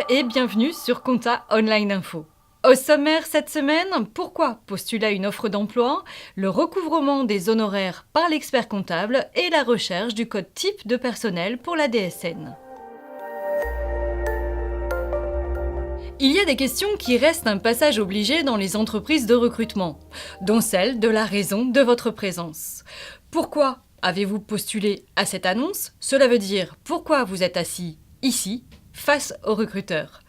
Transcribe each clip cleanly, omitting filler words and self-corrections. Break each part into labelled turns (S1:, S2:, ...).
S1: et bienvenue sur Compta Online Info. Au sommaire cette semaine, pourquoi postuler à une offre d'emploi, le recouvrement des honoraires par l'expert comptable et la recherche du code type de personnel pour la DSN. Il y a des questions qui restent un passage obligé dans les entreprises de recrutement, dont celle de la raison de votre présence. Pourquoi avez-vous postulé à cette annonce? Cela veut dire pourquoi vous êtes assis ici, face au recruteur.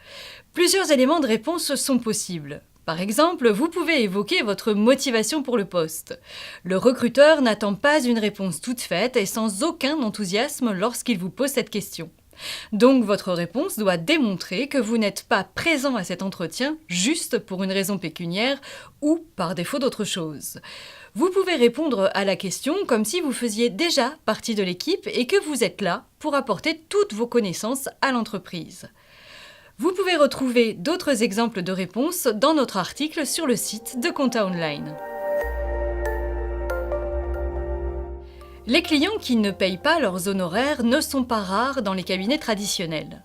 S1: Plusieurs éléments de réponse sont possibles. Par exemple, vous pouvez évoquer votre motivation pour le poste. Le recruteur n'attend pas une réponse toute faite et sans aucun enthousiasme lorsqu'il vous pose cette question. Donc votre réponse doit démontrer que vous n'êtes pas présent à cet entretien juste pour une raison pécuniaire ou par défaut d'autre chose. Vous pouvez répondre à la question comme si vous faisiez déjà partie de l'équipe et que vous êtes là pour apporter toutes vos connaissances à l'entreprise. Vous pouvez retrouver d'autres exemples de réponses dans notre article sur le site de Compta Online. Les clients qui ne payent pas leurs honoraires ne sont pas rares dans les cabinets traditionnels.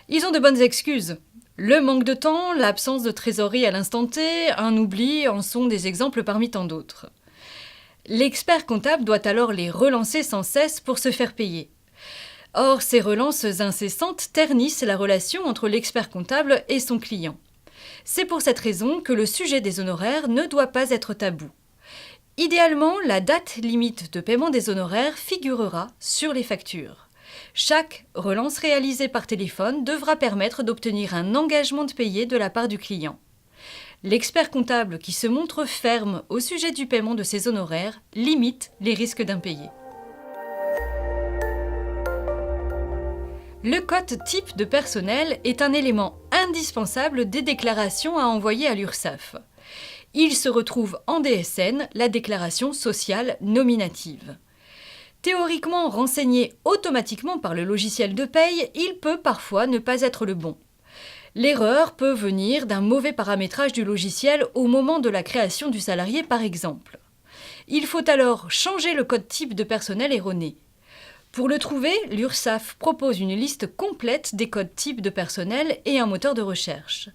S1: Ils ont de bonnes excuses. Le manque de temps, l'absence de trésorerie à l'instant T, un oubli en sont des exemples parmi tant d'autres. L'expert comptable doit alors les relancer sans cesse pour se faire payer. Or, ces relances incessantes ternissent la relation entre l'expert comptable et son client. C'est pour cette raison que le sujet des honoraires ne doit pas être tabou. Idéalement, la date limite de paiement des honoraires figurera sur les factures. Chaque relance réalisée par téléphone devra permettre d'obtenir un engagement de payer de la part du client. L'expert comptable qui se montre ferme au sujet du paiement de ses honoraires limite les risques d'impayés. Le code type de personnel est un élément indispensable des déclarations à envoyer à l'URSSAF. Il se retrouve en DSN, la déclaration sociale nominative. Théoriquement renseigné automatiquement par le logiciel de paye, il peut parfois ne pas être le bon. L'erreur peut venir d'un mauvais paramétrage du logiciel au moment de la création du salarié par exemple. Il faut alors changer le code type de personnel erroné. Pour le trouver, l'URSSAF propose une liste complète des codes types de personnel et un moteur de recherche.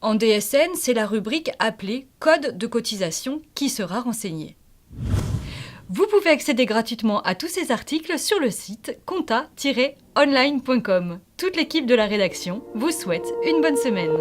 S1: En DSN, c'est la rubrique appelée « Code de cotisation » qui sera renseignée. Vous pouvez accéder gratuitement à tous ces articles sur le site compta-online.com. Toute l'équipe de la rédaction vous souhaite une bonne semaine.